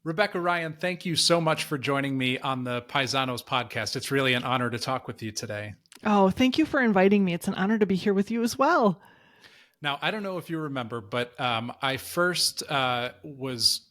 Rebecca Ryan, thank you so much for joining me on the Paesanos podcast. It's really an honor to talk with you today. Oh, thank you for inviting me. It's an honor to be here with you as well. Now, I don't know if you remember, but I first was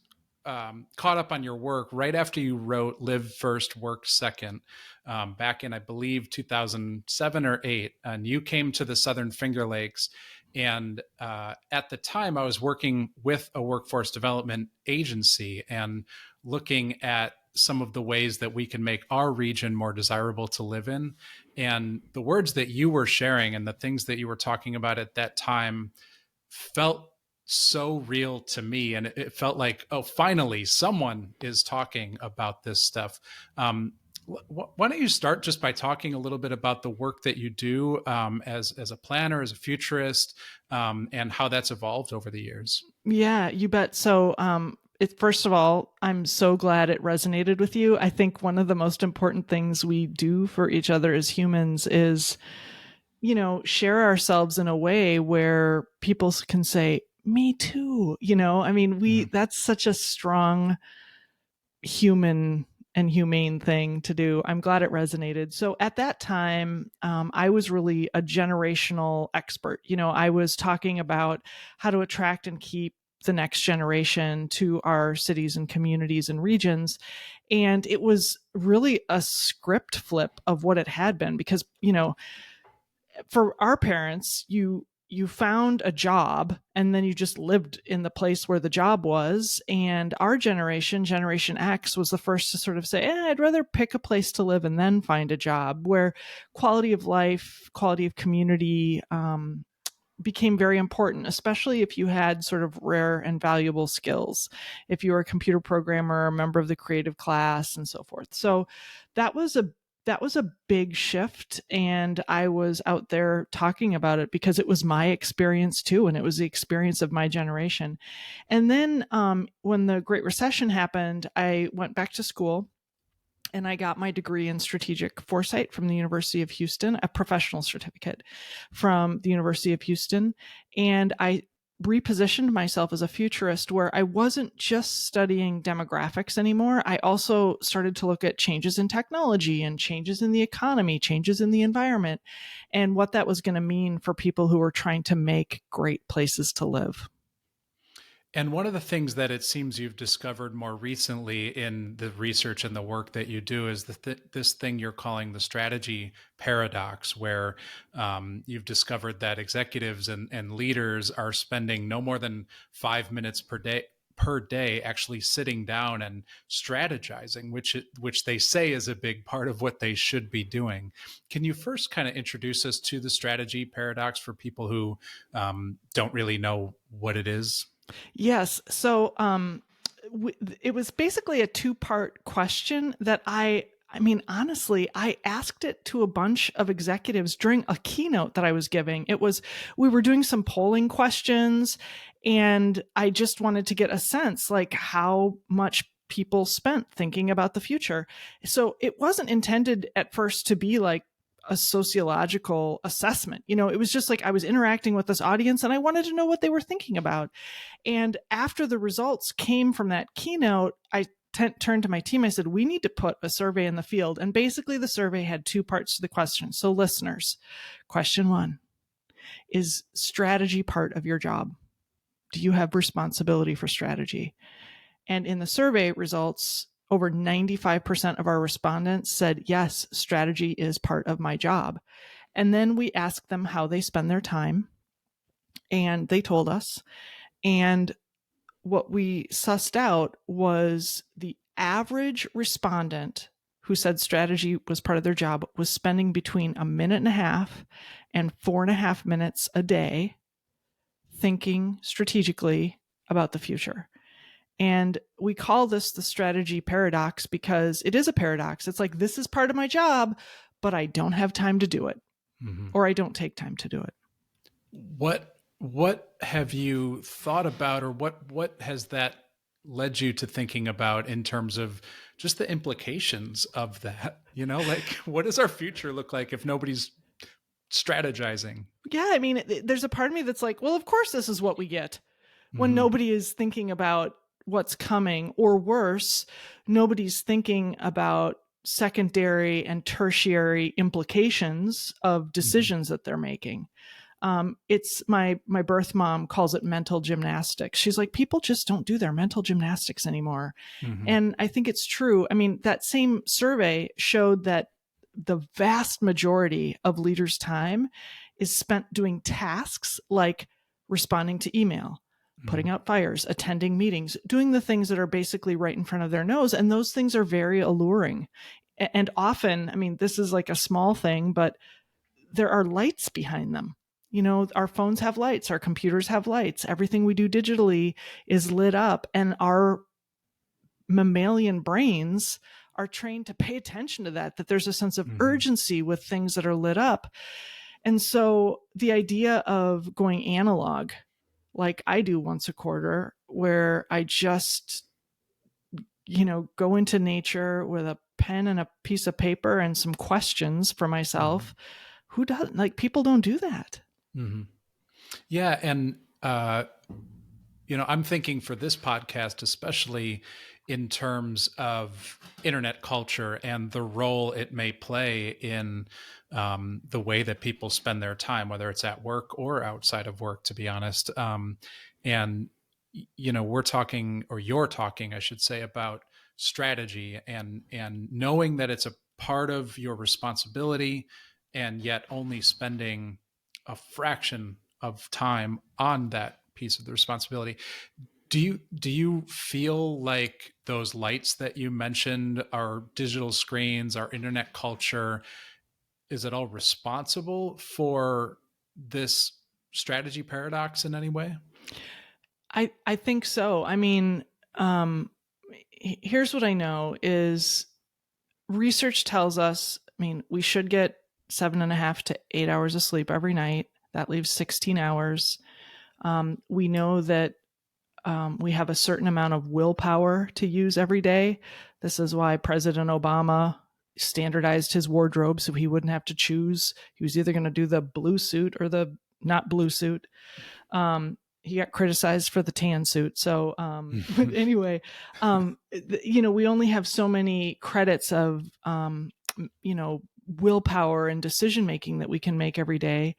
caught up on your work right after you wrote Live First, Work Second, back in, I believe, 2007 or 8. And you came to the Southern Finger Lakes. And at the time, I was working with a workforce development agency and looking at some of the ways that we can make our region more desirable to live in. And the words that you were sharing and the things that you were talking about at that time felt so real to me. And it felt like, oh, finally, someone is talking about this stuff. Why don't you start just by talking a little bit about the work that you do as a planner, as a futurist, and how that's evolved over the years? Yeah, you bet. So, first of all, I'm so glad it resonated with you. I think one of the most important things we do for each other as humans is, share ourselves in a way where people can say, me too. I mean, that's such a strong human and humane thing to do. I'm glad it resonated. So at that time, I was really a generational expert. I was talking about how to attract and keep the next generation to our cities and communities and regions. And it was really a script flip of what it had been because, for our parents, you found a job and then you just lived in the place where the job was. And our generation, Generation X, was the first to sort of say, I'd rather pick a place to live and then find a job, where quality of life, quality of community became very important, especially if you had sort of rare and valuable skills, if you were a computer programmer, a member of the creative class, and so forth. So that was a big shift, and I was out there talking about it because it was my experience too, and it was the experience of my generation. And then when the Great Recession happened, I went back to school and I got my degree in strategic foresight from the University of Houston, a professional certificate from the University of Houston. And I repositioned myself as a futurist, where I wasn't just studying demographics anymore. I also started to look at changes in technology and changes in the economy, changes in the environment, and what that was going to mean for people who were trying to make great places to live. And one of the things that it seems you've discovered more recently in the research and the work that you do is this thing you're calling the strategy paradox, where you've discovered that executives and leaders are spending no more than 5 minutes per day actually sitting down and strategizing, which they say is a big part of what they should be doing. Can you first kind of introduce us to the strategy paradox for people who don't really know what it is? Yes. So it was basically a two-part question that I mean, honestly, I asked it to a bunch of executives during a keynote that I was giving. We were doing some polling questions, and I just wanted to get a sense like how much people spent thinking about the future. So it wasn't intended at first to be like a sociological assessment. It was just like I was interacting with this audience and I wanted to know what they were thinking about. And after the results came from that keynote, I turned to my team. I said, we need to put a survey in the field. And basically the survey had two parts to the question. So listeners, question one, is strategy part of your job? Do you have responsibility for strategy? And in the survey results, over 95% of our respondents said, yes, strategy is part of my job. And then we asked them how they spend their time, and they told us. And what we sussed out was the average respondent who said strategy was part of their job was spending between 1.5 minutes and 4.5 minutes a day thinking strategically about the future. And we call this the strategy paradox because it is a paradox. It's like, this is part of my job, but I don't have time to do it, or I don't take time to do it. What have you thought about, or what has that led you to thinking about in terms of just the implications of that? Like, what does our future look like if nobody's strategizing? Yeah, I mean, there's a part of me that's like, well, of course this is what we get when nobody is thinking about what's coming, or worse, nobody's thinking about secondary and tertiary implications of Mm-hmm. decisions that they're making. It's my birth mom calls it mental gymnastics. She's like, people just don't do their mental gymnastics anymore. Mm-hmm. And I think it's true. I mean, that same survey showed that the vast majority of leaders' time is spent doing tasks like responding to email, Mm-hmm. putting out fires, attending meetings, doing the things that are basically right in front of their nose. And those things are very alluring. And often, I mean, this is like a small thing, but there are lights behind them. You know, our phones have lights, our computers have lights, everything we do digitally is lit up, and our mammalian brains are trained to pay attention to that there's a sense of Mm-hmm. urgency with things that are lit up. And so the idea of going analog, like I do once a quarter, where I just, go into nature with a pen and a piece of paper and some questions for Mm-hmm. myself. Who doesn't? Like, people don't do that. Mm-hmm. Yeah. And, I'm thinking for this podcast, especially in terms of internet culture and the role it may play in the way that people spend their time, whether it's at work or outside of work, to be honest. And, we're talking, or you're talking, I should say, about strategy and knowing that it's a part of your responsibility, and yet only spending a fraction of time on that piece of the responsibility. Do you feel like those lights that you mentioned, our digital screens, our internet culture, is it all responsible for this strategy paradox in any way? I think so. I mean, here's what I know is research tells us, I mean, we should get 7.5 to 8 hours of sleep every night. That leaves 16 hours. We know that we have a certain amount of willpower to use every day. This is why President Obama standardized his wardrobe so he wouldn't have to choose. He was either going to do the blue suit or the not blue suit. He got criticized for the tan suit. So, but anyway, we only have so many credits of, willpower and decision making that we can make every day.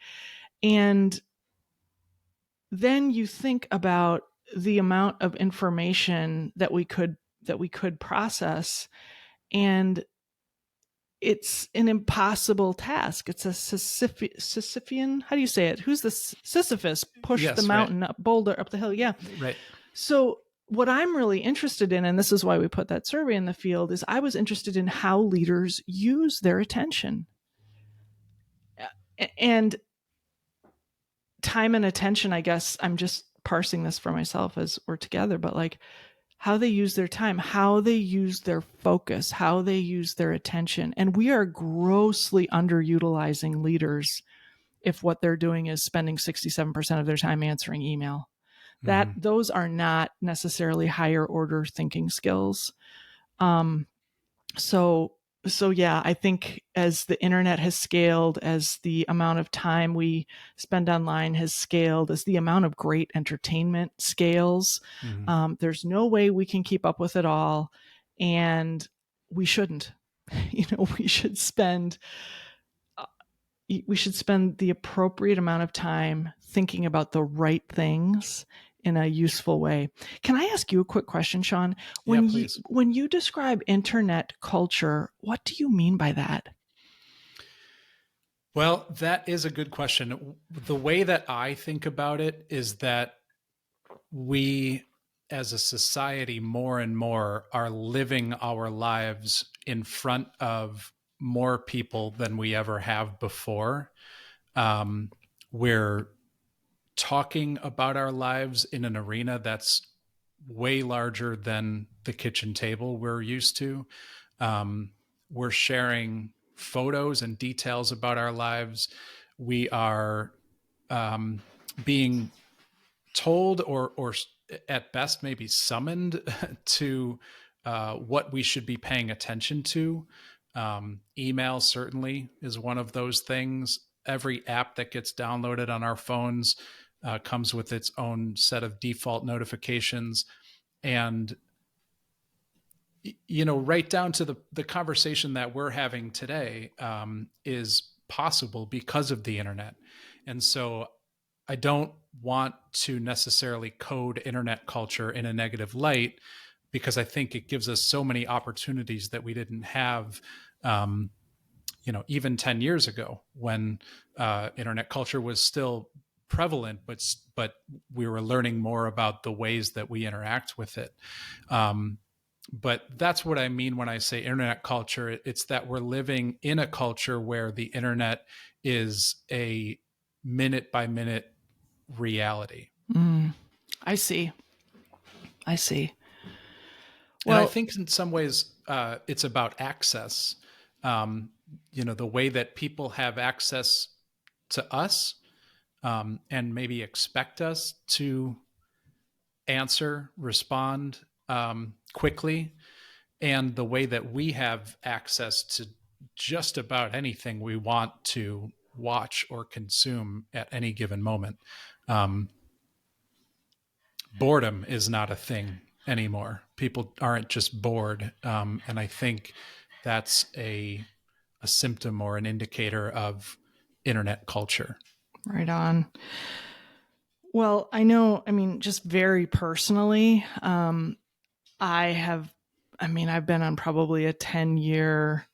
And then you think about the amount of information that we could process, and it's an impossible task. It's a Sisyphean. How do you say it? Who's the Sisyphus pushed the Yes, right. mountain up, boulder up the hill? Yeah. Right. So what I'm really interested in, and this is why we put that survey in the field, is I was interested in how leaders use their attention. And time and attention, I guess I'm just parsing this for myself as we're together, but like how they use their time, how they use their focus, how they use their attention. And we are grossly underutilizing leaders if what they're doing is spending 67% of their time answering email. That Mm-hmm. those are not necessarily higher order thinking skills. Um, so yeah, I think as the internet has scaled, as the amount of time we spend online has scaled, as the amount of great entertainment scales, Mm-hmm. there's no way we can keep up with it all, and we shouldn't. We should spend the appropriate amount of time thinking about the right things in a useful way. Can I ask you a quick question, Sean? Yeah, When you please. when you describe internet culture, what do you mean by that? Well, that is a good question. The way that I think about it is that we, as a society, more and more are living our lives in front of more people than we ever have before. Um, we're talking about our lives in an arena that's way larger than the kitchen table we're used to. Um, we're sharing photos and details about our lives. We are um, being told, or at best maybe summoned to what we should be paying attention to. Email certainly is one of those things. Every app that gets downloaded on our phones comes with its own set of default notifications. And right down to the conversation that we're having today is possible because of the internet. And so I don't want to necessarily code internet culture in a negative light, because I think it gives us so many opportunities that we didn't have, even 10 years ago, when internet culture was still prevalent, but we were learning more about the ways that we interact with it. But that's what I mean when I say internet culture. It's that we're living in a culture where the internet is a minute by minute reality. I see. Well, and I think in some ways it's about access. The way that people have access to us, and maybe expect us to answer, respond quickly, and the way that we have access to just about anything we want to watch or consume at any given moment. Boredom is not a thing anymore. People aren't just bored. And I think that's a symptom or an indicator of internet culture. Right on. Well, I know, just very personally, I've been on probably a 10-year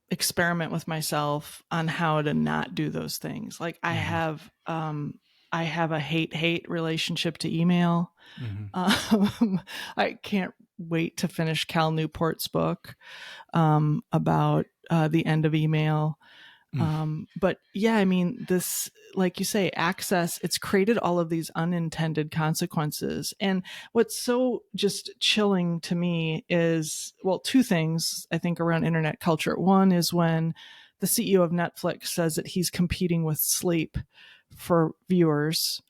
experiment with myself on how to not do those things. Like I have a hate relationship to email. I can't wait to finish Cal Newport's book about the end of email. But yeah, this, like you say, access, it's created all of these unintended consequences. And what's so just chilling to me is, well, two things I think around internet culture. One is when the CEO of Netflix says that he's competing with sleep for viewers.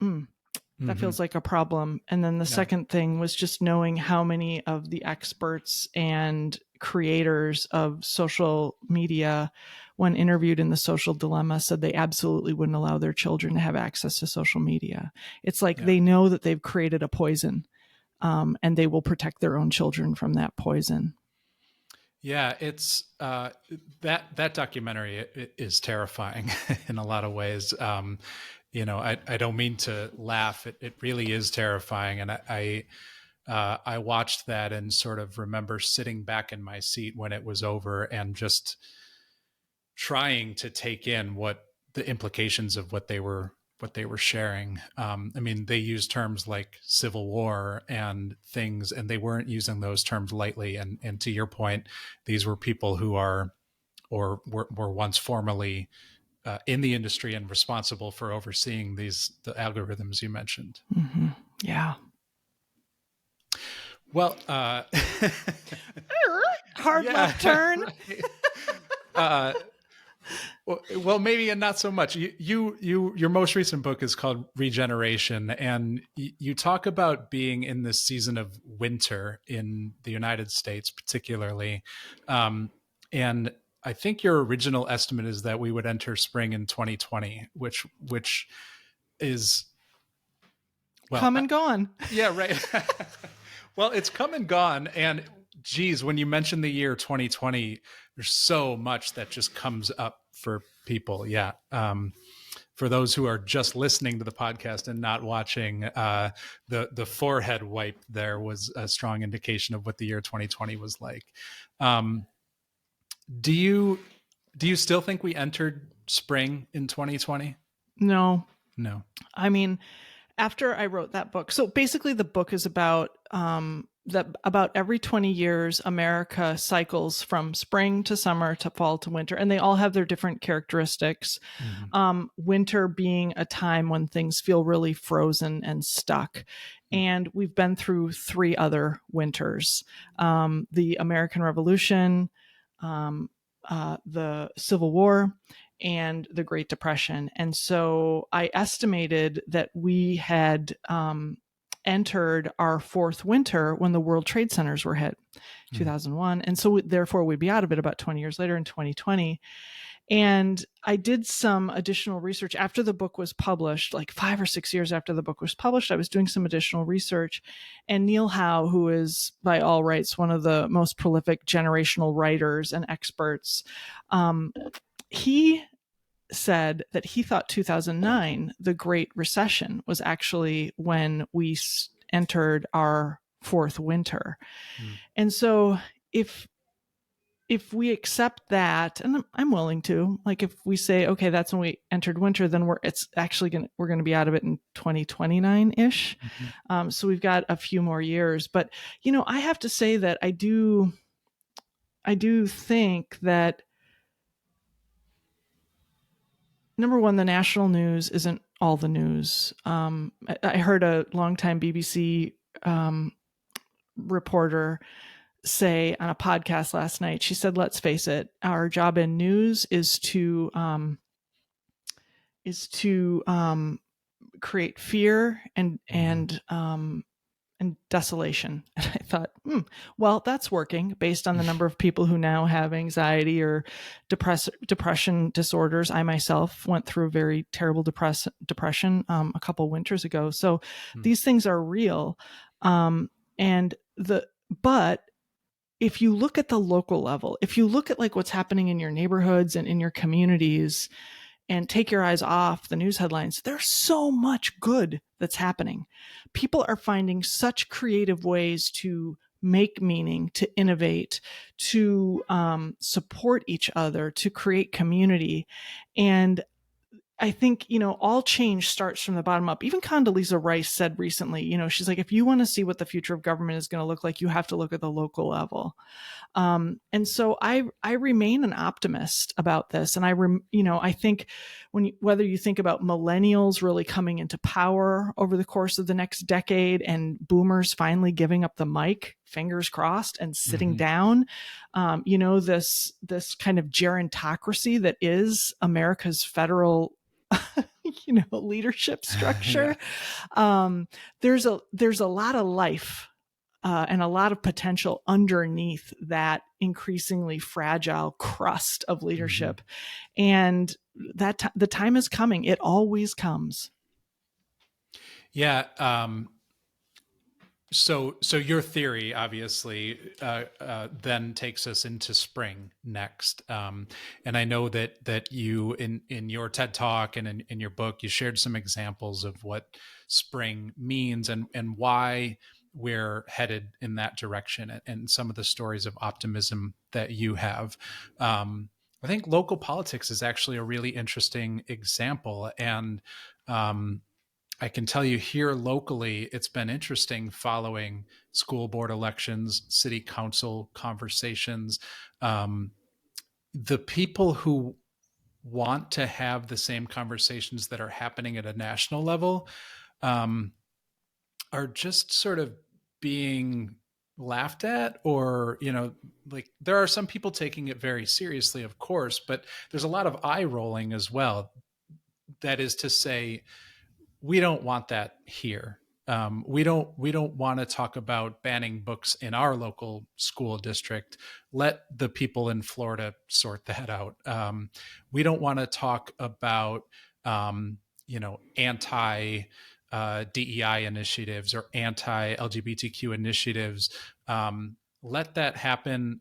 That feels like a problem. And then the second thing was just knowing how many of the experts and creators of social media, when interviewed in The Social Dilemma, said they absolutely wouldn't allow their children to have access to social media. It's like they know that they've created a poison, and they will protect their own children from that poison. Yeah, it's that documentary is terrifying in a lot of ways. I don't mean to laugh. It really is terrifying. And I watched that and sort of remember sitting back in my seat when it was over and just trying to take in what the implications of what they were sharing. They used terms like civil war and things, and they weren't using those terms lightly. And to your point, these were people who are, or were once formerly in the industry and responsible for overseeing the algorithms you mentioned. Yeah. Well, hard left turn. Right. Well, maybe, and not so much. Your most recent book is called Regeneration, and you talk about being in this season of winter in the United States, particularly. And I think your original estimate is that we would enter spring in 2020, which is, well, come and gone. Yeah, right. Well, it's come and gone. And geez, when you mention the year 2020, there's so much that just comes up for people. Yeah. For those who are just listening to the podcast and not watching, the forehead wipe there was a strong indication of what the year 2020 was like. Do you still think we entered spring in 2020? No. After I wrote that book, so basically the book is about about every 20 years, America cycles from spring to summer to fall to winter, and they all have their different characteristics. Winter being a time when things feel really frozen and stuck. And we've been through 3 other winters: the American Revolution, the Civil War, and the Great Depression. And so I estimated that we had entered our 4th winter when the World Trade Centers were hit, 2001. And so therefore we'd be out of it about 20 years later in 2020. And I did some additional research after the book was published, like 5 or 6 years after the book was published. I was doing some additional research. And Neil Howe, who is by all rights one of the most prolific generational writers and experts, he said that he thought 2009, the Great Recession, was actually when we entered our fourth winter. And so if we accept that, and I'm willing to, like, if we say, okay, that's when we entered winter, then we're going to be out of it in 2029 ish. So we've got a few more years, but I have to say that I do think that, number one, the national news isn't all the news. I heard a longtime BBC reporter say on a podcast last night, she said, let's face it, our job in news is to create fear and desolation. And I thought, well, that's working based on the number of people who now have anxiety or depression disorders. I myself went through a very terrible depression a couple winters ago. So these things are real. But if you look at the local level, if you look at like what's happening in your neighborhoods and in your communities and take your eyes off the news headlines, there's so much good that's happening. People are finding such creative ways to make meaning, to innovate, to support each other, to create community. And I think, all change starts from the bottom up. Even Condoleezza Rice said recently, she's like, if you want to see what the future of government is going to look like, you have to look at the local level. And so I remain an optimist about this. And I think whether you think about millennials really coming into power over the course of the next decade and boomers finally giving up the mic, fingers crossed, and sitting down, this kind of gerontocracy that is America's federal leadership structure. There's a lot of life and a lot of potential underneath that increasingly fragile crust of leadership. And that the time is coming. It always comes. Yeah. So your theory obviously then takes us into spring next, and I know that you in your TED Talk and in your book you shared some examples of what spring means and why we're headed in that direction, and some of the stories of optimism that you have. I think local politics is actually a really interesting example, and I can tell you here locally, it's been interesting following school board elections, city council conversations. The people who want to have the same conversations that are happening at a national level are just sort of being laughed at, or like there are some people taking it very seriously, of course, but there's a lot of eye rolling as well. That is to say, we don't want that here. We don't want to talk about banning books in our local school district. Let the people in Florida sort that out. We don't want to talk about anti DEI initiatives or anti LGBTQ initiatives. Let that happen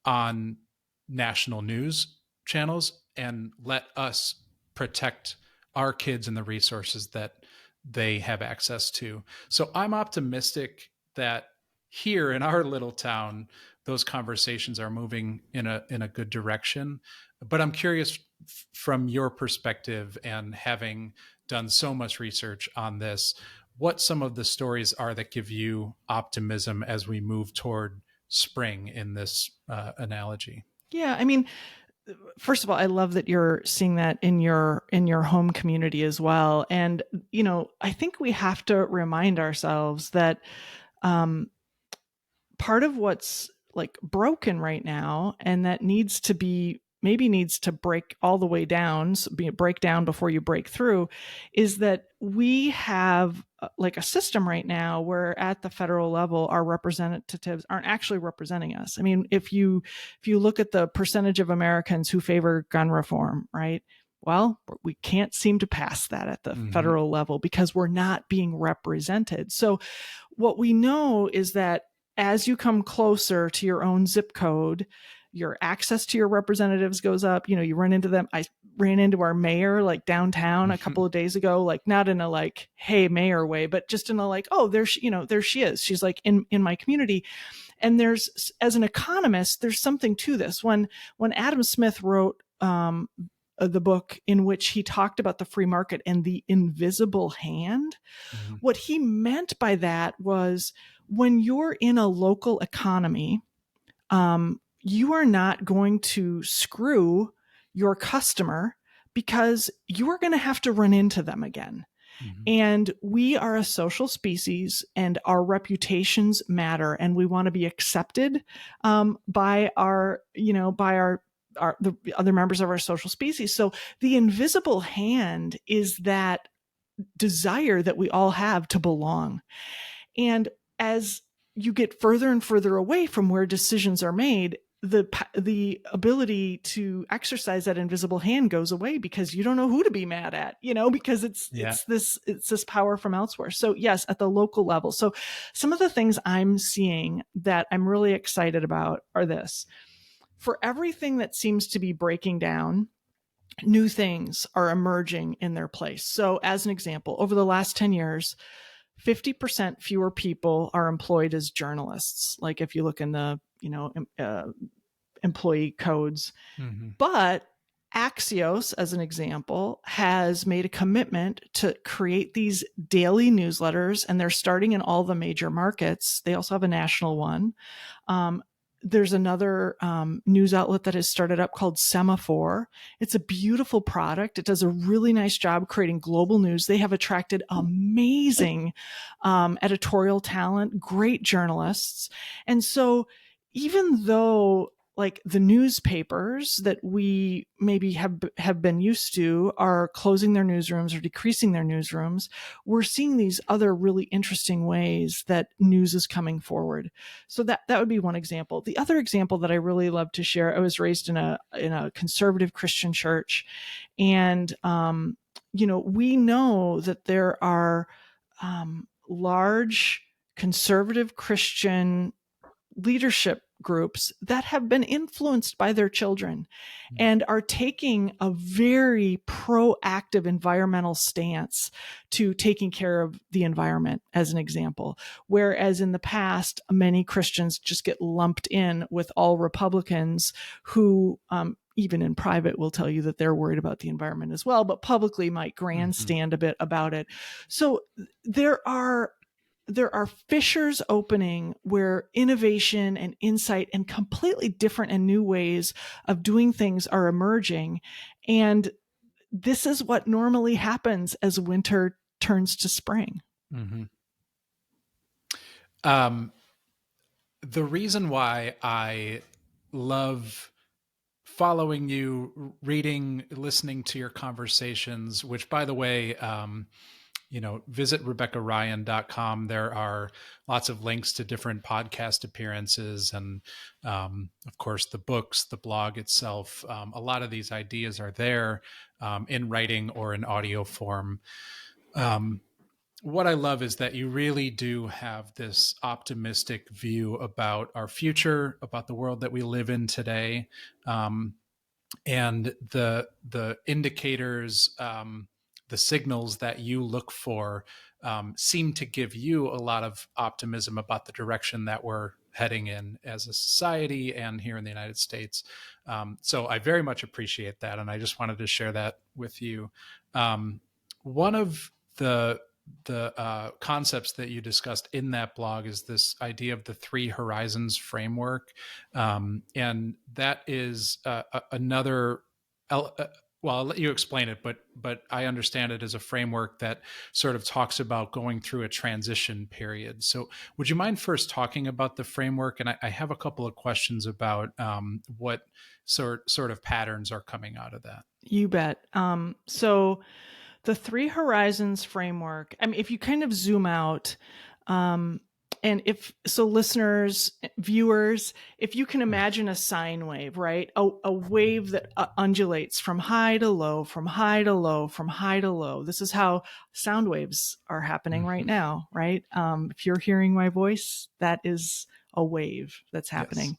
on national news channels, and let us protect our kids and the resources that they have access to. So I'm optimistic that here in our little town, those conversations are moving in a good direction. But I'm curious from your perspective, and having done so much research on this, what some of the stories are that give you optimism as we move toward spring in this analogy. Yeah, I mean, first of all, I love that you're seeing that in your home community as well. And I think we have to remind ourselves that part of what's like broken right now and that needs to be maybe needs to break all the way down, break down before you break through, is that we have like a system right now where at the federal level, our representatives aren't actually representing us. I mean, if you look at the percentage of Americans who favor gun reform, right? Well, we can't seem to pass that at the federal level because we're not being represented. So what we know is that as you come closer to your own zip code, your access to your representatives goes up. You know, you run into them. I ran into our mayor like downtown a couple of days ago, like not in a like, hey, mayor way, but just in a like, oh, there she is. She's like in my community. And there's, as an economist, there's something to this. When Adam Smith wrote the book in which he talked about the free market and the invisible hand, what he meant by that was when you're in a local economy, you are not going to screw your customer because you are going to have to run into them again. And we are a social species and our reputations matter, and we want to be accepted by our, the other members of our social species. So the invisible hand is that desire that we all have to belong. And as you get further and further away from where decisions are made, the ability to exercise that invisible hand goes away because you don't know who to be mad at, because it's this power from elsewhere. So yes, at the local level. So some of the things I'm seeing that I'm really excited about are this: for everything that seems to be breaking down, new things are emerging in their place. So as an example, over the last 10 years, 50% fewer people are employed as journalists. Like if you look in the, employee codes, but Axios, as an example, has made a commitment to create these daily newsletters, and they're starting in all the major markets. They also have a national one. There's another news outlet that has started up called Semaphore. It's a beautiful product. It does a really nice job creating global news. They have attracted amazing editorial talent, great journalists. And so even though like the newspapers that we maybe have been used to are closing their newsrooms or decreasing their newsrooms, we're seeing these other really interesting ways that news is coming forward. So that would be one example. The other example that I really love to share, I was raised in a conservative Christian church, and we know that there are large conservative Christian leadership groups that have been influenced by their children and are taking a very proactive environmental stance to taking care of the environment, as an example. Whereas in the past, many Christians just get lumped in with all Republicans who, even in private, will tell you that they're worried about the environment as well, but publicly might grandstand a bit about it. So there are fissures opening where innovation and insight and completely different and new ways of doing things are emerging. And this is what normally happens as winter turns to spring. The reason why I love following you, reading, listening to your conversations, which, by the way, visit RebeccaRyan.com. There are lots of links to different podcast appearances and, of course, the books, the blog itself. A lot of these ideas are there in writing or in audio form. What I love is that you really do have this optimistic view about our future, about the world that we live in today, and the indicators, the signals that you look for seem to give you a lot of optimism about the direction that we're heading in as a society and here in the United States. So I very much appreciate that, and I just wanted to share that with you. One of the concepts that you discussed in that blog is this idea of the 3 horizons framework. And that is another Well, I'll let you explain it, but I understand it as a framework that sort of talks about going through a transition period. So, would you mind first talking about the framework? And I have a couple of questions about what sort of patterns are coming out of that. You bet. So the Three Horizons framework, I mean, if you kind of zoom out, um, and if so, listeners, viewers, if you can imagine a sine wave, right? A wave that undulates from high to low, from high to low, from high to low. This is how sound waves are happening right Mm-hmm. now, right? If you're hearing my voice, that is a wave that's Yes. happening.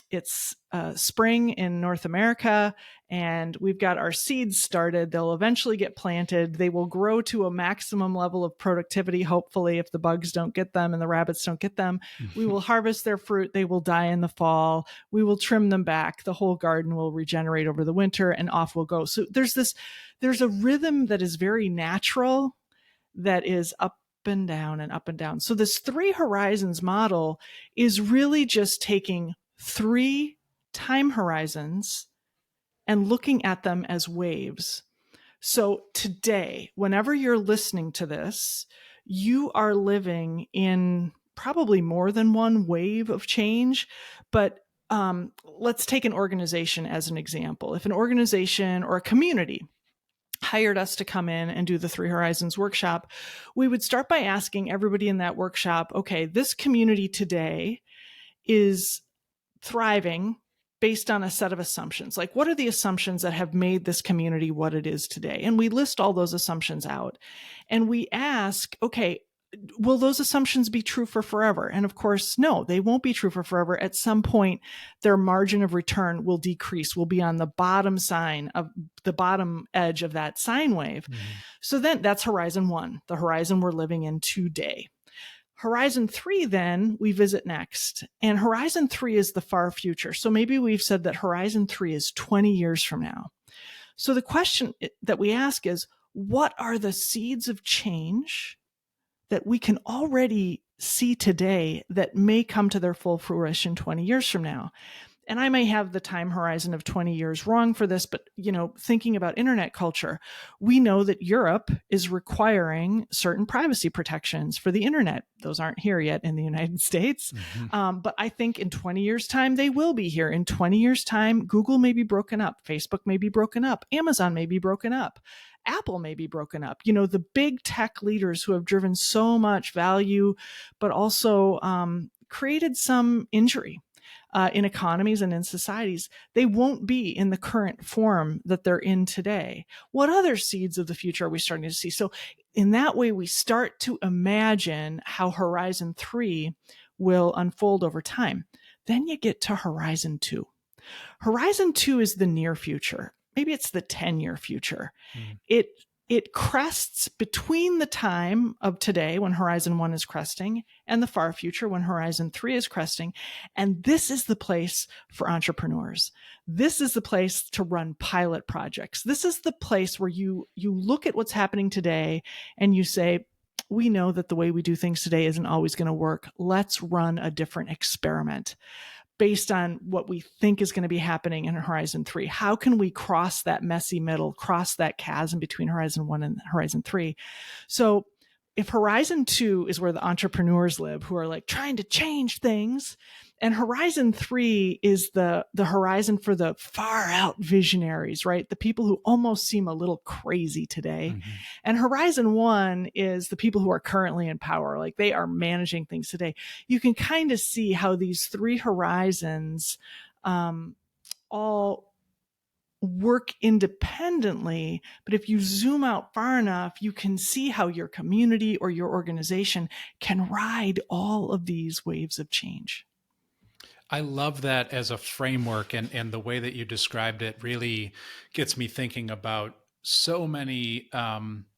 It's spring in North America, and we've got our seeds started. They'll eventually get planted. They will grow to a maximum level of productivity, hopefully, if the bugs don't get them and the rabbits don't get them. We will harvest their fruit. They will die in the fall. We will trim them back. The whole garden will regenerate over the winter, and off we'll go. So there's a rhythm that is very natural, that is up and down and up and down. So this Three Horizons model is really just taking three time horizons and looking at them as waves. So today, whenever you're listening to this, you are living in probably more than one wave of change. But let's take an organization as an example. If an organization or a community hired us to come in and do the Three Horizons workshop, we would start by asking everybody in that workshop, okay, this community today is thriving based on a set of assumptions. Like, what are the assumptions that have made this community what it is today? And we list all those assumptions out. And we ask, okay, will those assumptions be true for forever? And of course, no, they won't be true for forever. At some point, their margin of return will decrease, will be on the bottom edge of that sine wave. Mm-hmm. So then that's horizon one, the horizon we're living in today. Horizon 3, then we visit next. And Horizon 3 is the far future. So maybe we've said that Horizon 3 is 20 years from now. So the question that we ask is, what are the seeds of change that we can already see today that may come to their full fruition 20 years from now? And I may have the time horizon of 20 years wrong for this, but thinking about internet culture, we know that Europe is requiring certain privacy protections for the internet. Those aren't here yet in the United States. Mm-hmm. But I think in 20 years' time, they will be here. In 20 years' time, Google may be broken up. Facebook may be broken up. Amazon may be broken up. Apple may be broken up. The big tech leaders who have driven so much value, but also created some injury in economies and in societies, they won't be in the current form that they're in today. What other seeds of the future are we starting to see? So in that way, we start to imagine how Horizon 3 will unfold over time. Then you get to Horizon 2. Horizon 2 is the near future. Maybe it's the 10-year future. Mm. It crests between the time of today, when Horizon 1 is cresting, and the far future, when Horizon 3 is cresting. And this is the place for entrepreneurs. This is the place to run pilot projects. This is the place where you look at what's happening today and you say, we know that the way we do things today isn't always going to work. Let's run a different experiment based on what we think is going to be happening in Horizon 3. How can we cross that messy middle, cross that chasm between Horizon 1 and Horizon 3? So if Horizon 2 is where the entrepreneurs live, who are like trying to change things, and Horizon 3 is the horizon for the far out visionaries, right? The people who almost seem a little crazy today. Mm-hmm. And Horizon 1 is the people who are currently in power, like they are managing things today. You can kind of see how these three horizons all work independently, but if you zoom out far enough, you can see how your community or your organization can ride all of these waves of change. I love that as a framework, and the way that you described it really gets me thinking about so many timelines,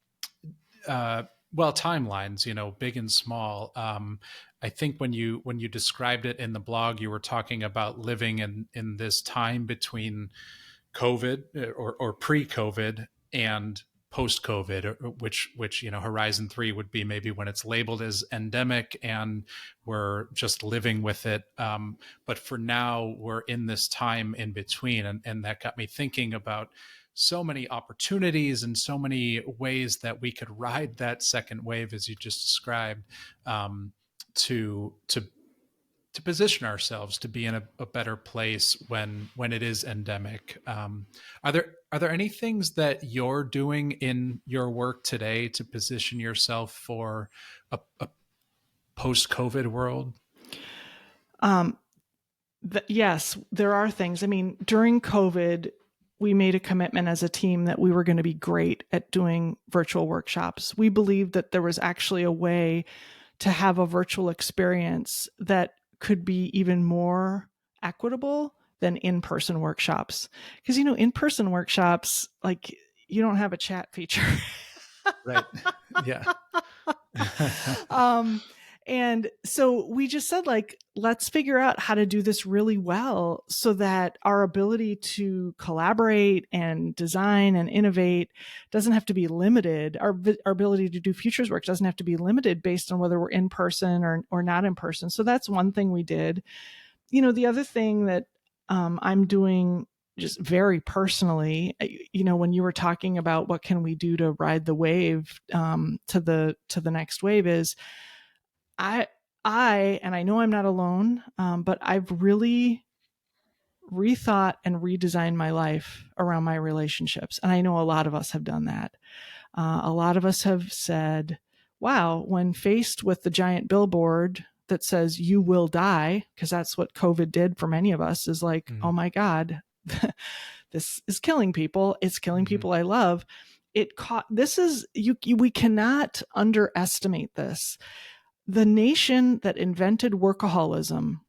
big and small. I think when you described it in the blog, you were talking about living in this time between COVID or pre-COVID and post-COVID, which Horizon 3 would be maybe when it's labeled as endemic and we're just living with it. But for now, we're in this time in between, and that got me thinking about so many opportunities and so many ways that we could ride that second wave, as you just described, to position ourselves to be in a better place when it is endemic. Are there any things that you're doing in your work today to position yourself for a post-COVID world? Um, yes, there are things. I mean, during COVID, we made a commitment as a team that we were going to be great at doing virtual workshops. We believed that there was actually a way to have a virtual experience that could be even more equitable than in-person workshops. Because, in-person workshops, like, you don't have a chat feature. Right. Yeah. um, and so we just said, like, let's figure out how to do this really well so that our ability to collaborate and design and innovate doesn't have to be limited. Our ability to do futures work doesn't have to be limited based on whether we're in person or not in person. So that's one thing we did. The other thing that I'm doing just very personally, when you were talking about what can we do to ride the wave to the next wave, is I and I know I'm not alone, but I've really rethought and redesigned my life around my relationships, and I know a lot of us have done that. A lot of us have said, "Wow," when faced with the giant billboard that says "You will die," because that's what COVID did for many of us, is like, Mm-hmm. "Oh my God, this is killing people. It's killing Mm-hmm. people I love." This is we cannot underestimate this. The nation that invented workaholism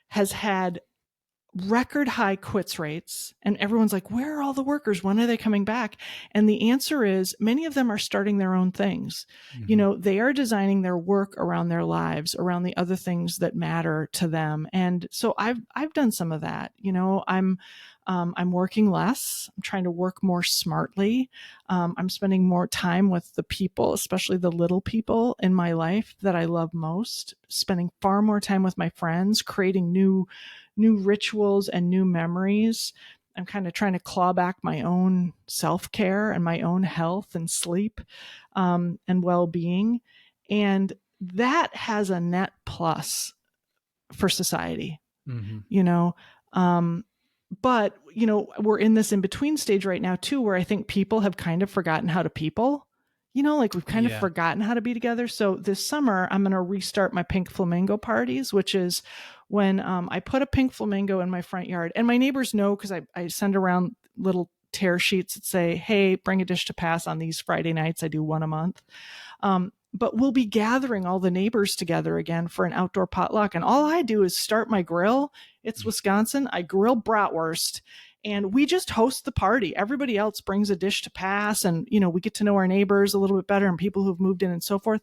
has had record high quits rates, and everyone's like, where are all the workers? When are they coming back? And the answer is many of them are starting their own things. Mm-hmm. They are designing their work around their lives, around the other things that matter to them. And so I've done some of that. I'm working less. I'm trying to work more smartly. I'm spending more time with the people, especially the little people in my life that I love most, spending far more time with my friends, creating new rituals and new memories. I'm kind of trying to claw back my own self-care and my own health and sleep, and well-being. And that has a net plus for society, Mm-hmm. you know. But we're in this in between stage right now too, where I think people have kind of forgotten how to people. Like we've kind of Yeah. forgotten how to be together. So this summer, I'm going to restart my pink flamingo parties, which is when I put a pink flamingo in my front yard, and my neighbors know because I send around little tear sheets that say, "Hey, bring a dish to pass on these Friday nights." I do one a month. But we'll be gathering all the neighbors together again for an outdoor potluck. And all I do is start my grill. It's Wisconsin. I grill bratwurst, and we just host the party. Everybody else brings a dish to pass, and we get to know our neighbors a little bit better and people who've moved in and so forth.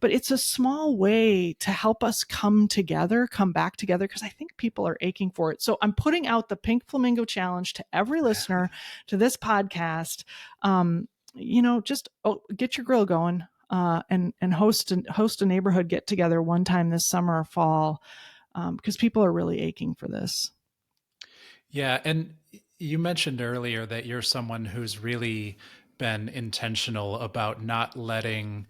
But it's a small way to help us come back together, because I think people are aching for it. So I'm putting out the Pink Flamingo Challenge to every listener to this podcast. Just get your grill going. And host a neighborhood get together one time this summer or fall, because people are really aching for this. Yeah. And you mentioned earlier that you're someone who's really been intentional about not letting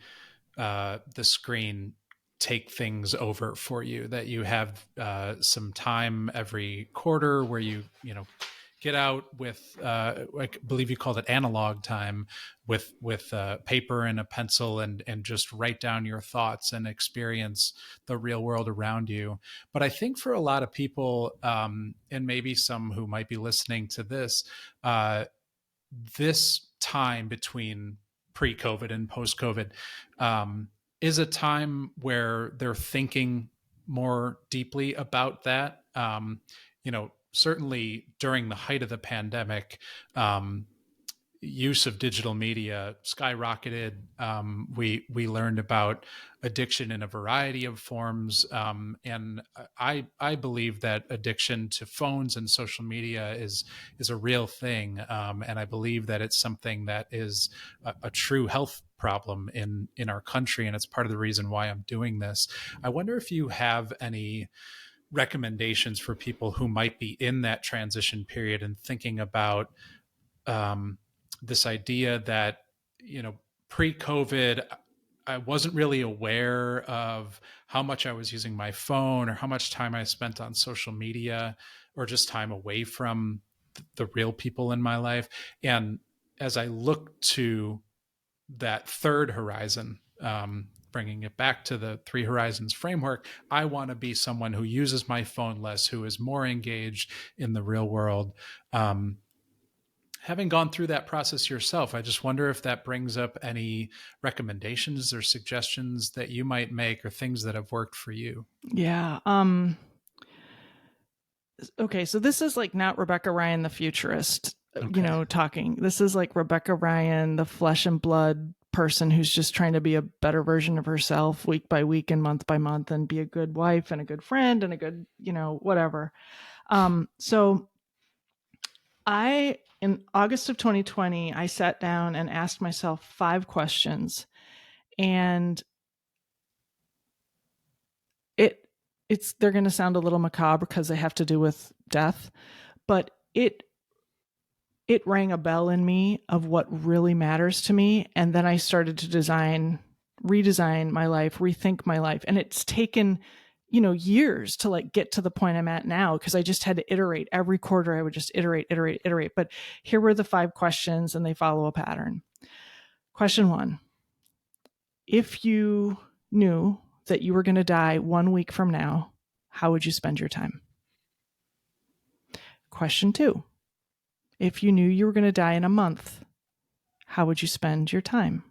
the screen take things over for you, that you have some time every quarter where you get out with I believe you called it analog time, with paper and a pencil, and just write down your thoughts and experience the real world around you. But I think for a lot of people, and maybe some who might be listening to this, this time between pre-COVID and post-COVID is a time where they're thinking more deeply about that. Certainly during the height of the pandemic, use of digital media skyrocketed. We learned about addiction in a variety of forms, and I believe that addiction to phones and social media is a real thing, and I believe that it's something that is a true health problem in our country, and it's part of the reason why I'm doing this. I wonder if you have any recommendations for people who might be in that transition period and thinking about um, this idea that, pre-COVID, I wasn't really aware of how much I was using my phone or how much time I spent on social media or just time away from the real people in my life. And as I look to that third horizon, bringing it back to the three horizons framework, I want to be someone who uses my phone less, who is more engaged in the real world. Having gone through that process yourself, I just wonder if that brings up any recommendations or suggestions that you might make or things that have worked for you. Yeah. Okay, so this is like not Rebecca Ryan, the futurist, Okay. talking. This is like Rebecca Ryan, the flesh and blood person who's just trying to be a better version of herself week by week and month by month and be a good wife and a good friend and a good, whatever. So in August of 2020, I sat down and asked myself 5 questions, and they're going to sound a little macabre because they have to do with death, but it rang a bell in me of what really matters to me. And then I started to redesign my life, rethink my life. And it's taken, years to like get to the point I'm at now, because I just had to iterate every quarter. I would just iterate. But here were the 5 questions, and they follow a pattern. Question 1: if you knew that you were going to die 1 week from now, how would you spend your time? Question 2: if you knew you were going to die in a month, how would you spend your time?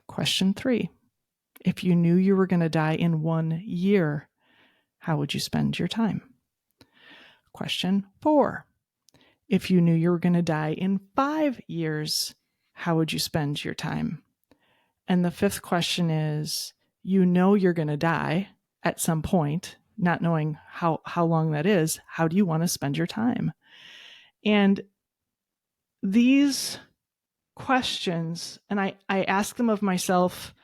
Question 3: if you knew you were going to die in 1 year, how would you spend your time? Question 4: if you knew you were going to die in 5 years, how would you spend your time? And the 5th question is, you're going to die at some point, not knowing how long that is. How do you want to spend your time? And these questions, and I ask them of myself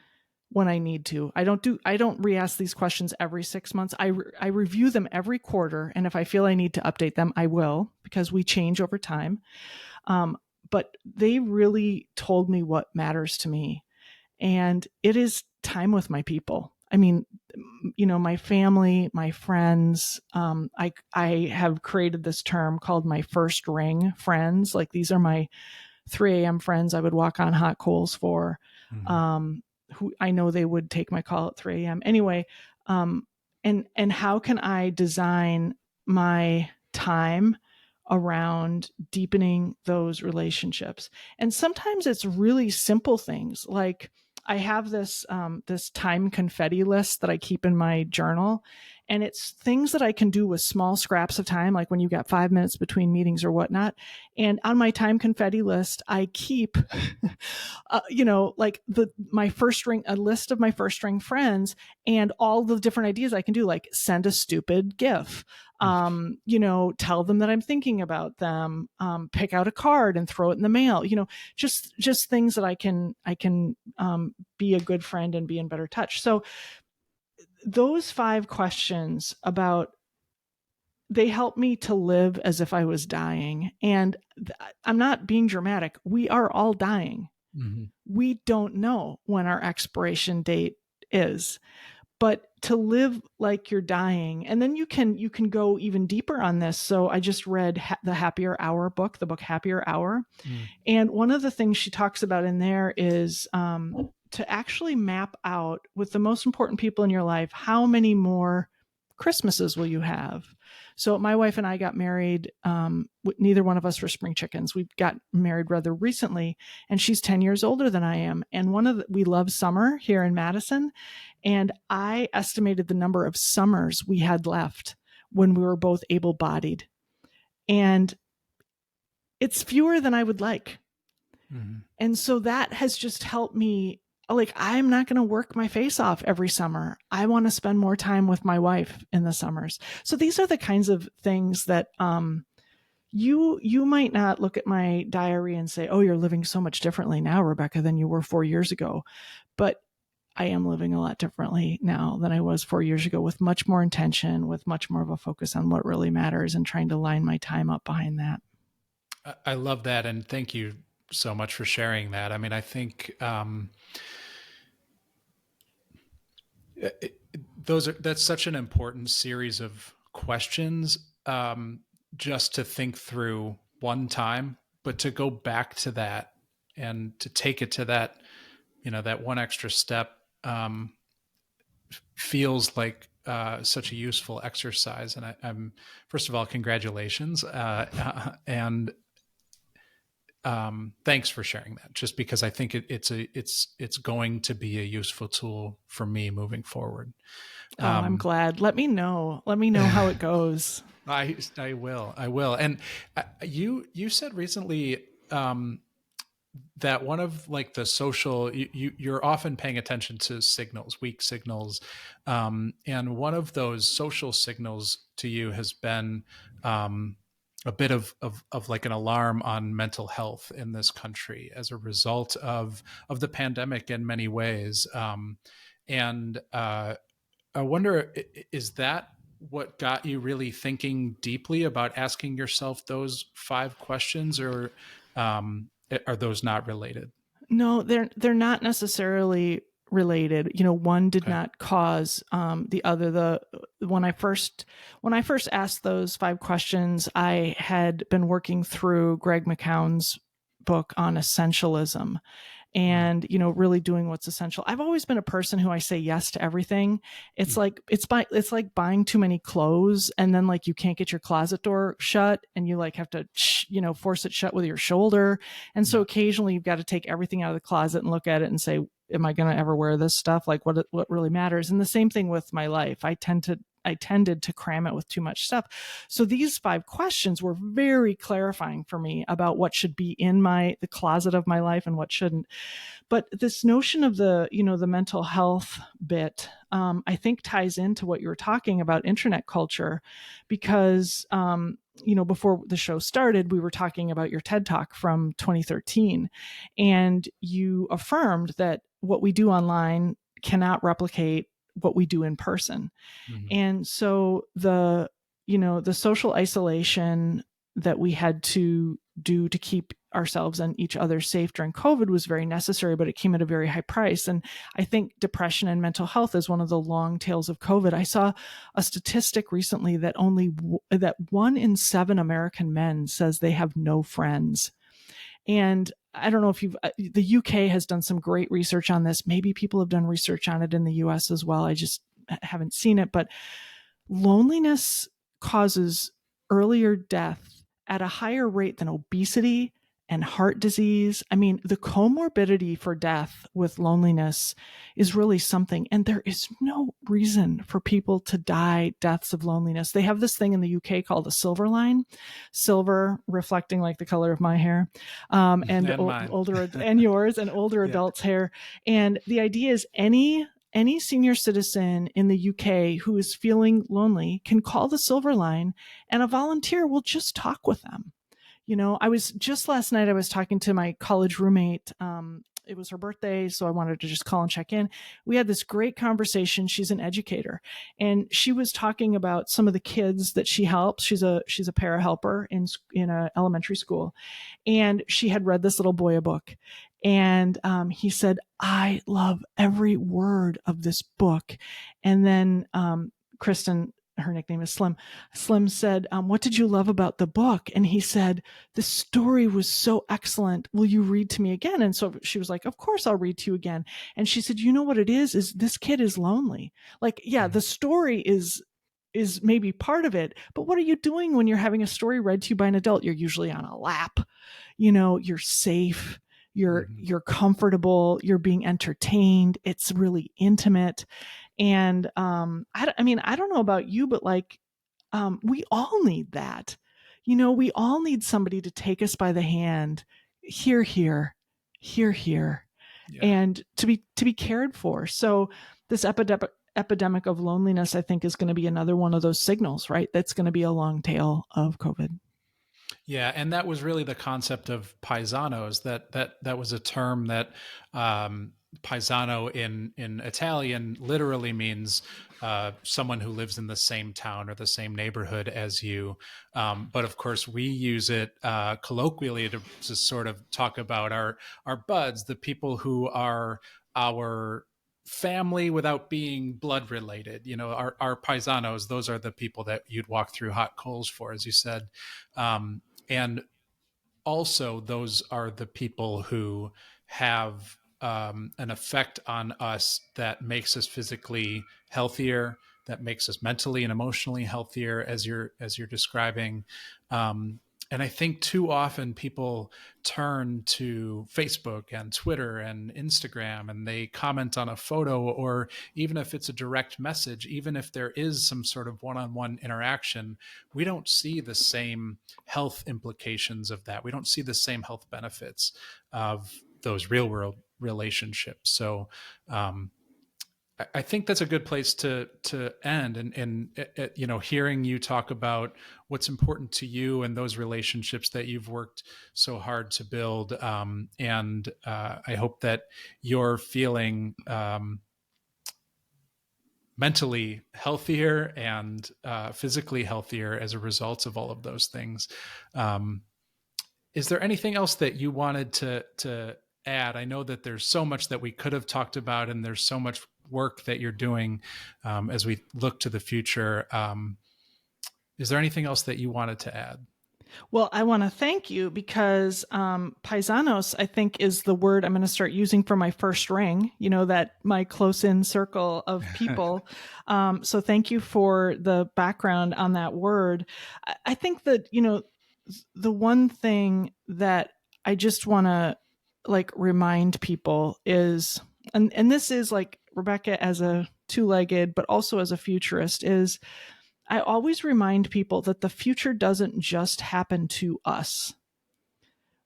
when I need to. I don't re-ask these questions every 6 months. I review them every quarter, and if I feel I need to update them, I will, because we change over time. But they really told me what matters to me, and it is time with my people. I mean, my family, my friends. I have created this term called my first ring friends. Like, these are my 3 a.m. friends I would walk on hot coals for. Mm-hmm. Who I know they would take my call at 3 a.m. Anyway, and how can I design my time around deepening those relationships? And sometimes it's really simple things, like I have this time confetti list that I keep in my journal, and it's things that I can do with small scraps of time, like when you got 5 minutes between meetings or whatnot. And on my time confetti list, I keep, like a list of my first ring friends and all the different ideas I can do, like send a stupid GIF, tell them that I'm thinking about them, pick out a card and throw it in the mail, just things that I can be a good friend and be in better touch. So those 5 questions they help me to live as if I was dying. And I'm not being dramatic. We are all dying. Mm-hmm. We don't know when our expiration date is, but to live like you're dying. And then you can go even deeper on this. So I just read the Happier Hour book, the book Happier Hour. Mm. And one of the things she talks about in there is to actually map out, with the most important people in your life, how many more Christmases will you have? So my wife and I got married. Neither one of us were spring chickens. We got married rather recently, and she's 10 years older than I am. And we love summer here in Madison. And I estimated the number of summers we had left when we were both able-bodied. And it's fewer than I would like. Mm-hmm. And so that has just helped me. Like, I'm not going to work my face off every summer. I want to spend more time with my wife in the summers. So these are the kinds of things that you might not look at my diary and say, oh, you're living so much differently now, Rebecca, than you were 4 years ago. But I am living a lot differently now than I was 4 years ago, with much more intention, with much more of a focus on what really matters, and trying to line my time up behind that. I love that, and thank you so much for sharing that. I mean, I think that's such an important series of questions, just to think through one time, but to go back to that and to take it to that, that one extra step, feels like such a useful exercise. And I'm first of all, congratulations, and thanks for sharing that. Just because I think it's going to be a useful tool for me moving forward. Oh, I'm Um, glad. Let me know. Let me know how it goes. I will. And you said recently, that one of like the social, you're often paying attention to signals, weak signals, and one of those social signals to you has been, a bit of like an alarm on mental health in this country as a result of the pandemic in many ways. And I wonder, is that what got you really thinking deeply about asking yourself those five questions, or are those not related? No, they're not necessarily related. One did Okay. not cause the other. The when I first asked those five questions, I had been working through Greg McCown's book on essentialism, Mm, and really doing what's essential. I've always been a person who I say yes to everything. It's mm, like it's like buying too many clothes, and then like you can't get your closet door shut, and you like have to force it shut with your shoulder. And so yeah. occasionally you've got to take everything out of the closet and look at it and say, am I going to ever wear this stuff? Like what really matters? And the same thing with my life. I tended to cram it with too much stuff. So these five questions were very clarifying for me about what should be in the closet of my life and what shouldn't. But this notion of the mental health bit, I think ties into what you were talking about, internet culture, because before the show started, we were talking about your TED Talk from 2013, and you affirmed that what we do online cannot replicate what we do in person. Mhm. And so the social isolation that we had to do to keep ourselves and each other safe during COVID was very necessary, but it came at a very high price. And I think depression and mental health is one of the long tails of COVID. I saw a statistic recently that that 1 in 7 American men says they have no friends. And I don't know if the UK has done some great research on this. Maybe people have done research on it in the US as well. I just haven't seen it, but loneliness causes earlier death at a higher rate than obesity and heart disease. I mean, the comorbidity for death with loneliness is really something. And there is no reason for people to die deaths of loneliness. They have this thing in the UK called the silver line, silver reflecting like the color of my hair, and And mine. older and yours and older Yeah. adults' hair. And the idea is any senior citizen in the UK who is feeling lonely can call the Silver Line, and a volunteer will just talk with them. I was just last night, I was talking to my college roommate. It was her birthday, so I wanted to just call and check in. We had this great conversation. She's an educator, and she was talking about some of the kids that she helps. She's a para helper in a elementary school, and she had read this little boy a book, and he said, "I love every word of this book." And then Kristen, her nickname is Slim. Slim said, "What did you love about the book?" And he said, "The story was so excellent. Will you read to me again?" And so she was like, "Of course I'll read to you again." And she said, "You know what it is this kid is lonely. Like, yeah, Mm, the story is maybe part of it, but what are you doing when you're having a story read to you by an adult? You're usually on a lap. You're safe, mhm. you're comfortable, you're being entertained, it's really intimate." And I mean, I don't know about you, but like we all need that. We all need somebody to take us by the hand, here, here, here, here, Yeah. and to be cared for. So this epidemic of loneliness, I think, is going to be another one of those signals, right? That's going to be a long tail of COVID. Yeah, and that was really the concept of Paesanos. That was a term that Paesano in Italian literally means someone who lives in the same town or the same neighborhood as you. But of course, we use it colloquially to sort of talk about our buds, the people who are our family without being blood related. You know, our paisanos, those are the people that you'd walk through hot coals for, as you said. And also, those are the people who have an effect on us that makes us physically healthier, that makes us mentally and emotionally healthier, as you're describing. Um, and I think too often people turn to Facebook and Twitter and Instagram and they comment on a photo, or even if it's a direct message, even if there is some sort of one-on-one interaction, we don't see the same health implications of that. We don't see the same health benefits of those real world relationships. So I think that's a good place to end. And you know, hearing you talk about what's important to you and those relationships that you've worked so hard to build. And I hope that you're feeling mentally healthier and physically healthier as a result of all of those things. Um, is there anything else that you wanted to add? I know that there's so much that we could have talked about, and there's so much work that you're doing as we look to the future. Is there anything else that you wanted to add? Well, I want to thank you because paisanos, I think, is the word I'm going to start using for my first ring, you know, that my close in circle of people. So thank you for the background on that word. I think that, you know, the one thing that I just want to like remind people is, and this is like Rebecca as a two-legged, but also as a futurist, is I always remind people that the future doesn't just happen to us.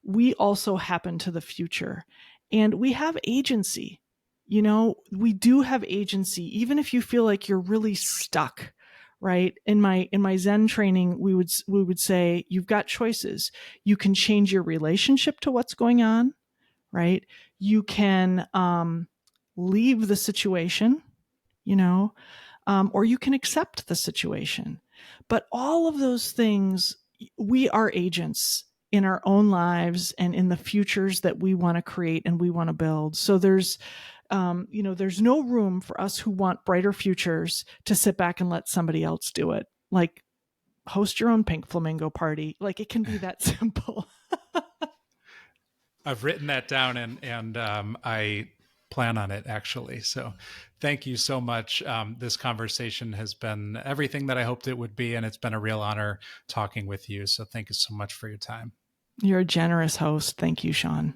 We also happen to the future. And we have agency. You know, we do have agency, even if you feel like you're really stuck, right? In my Zen training, we would say you've got choices. You can change your relationship to what's going on, right? You can leave the situation, you know, or you can accept the situation. But all of those things, we are agents in our own lives and in the futures that we want to create and we want to build. So you know, there's no room for us who want brighter futures to sit back and let somebody else do it. Like, host your own pink flamingo party. Like, it can be that simple. I've written that down, and I plan on it actually. So thank you so much. This conversation has been everything that I hoped it would be, and it's been a real honor talking with you. So thank you so much for your time. You're a generous host. Thank you, Sean.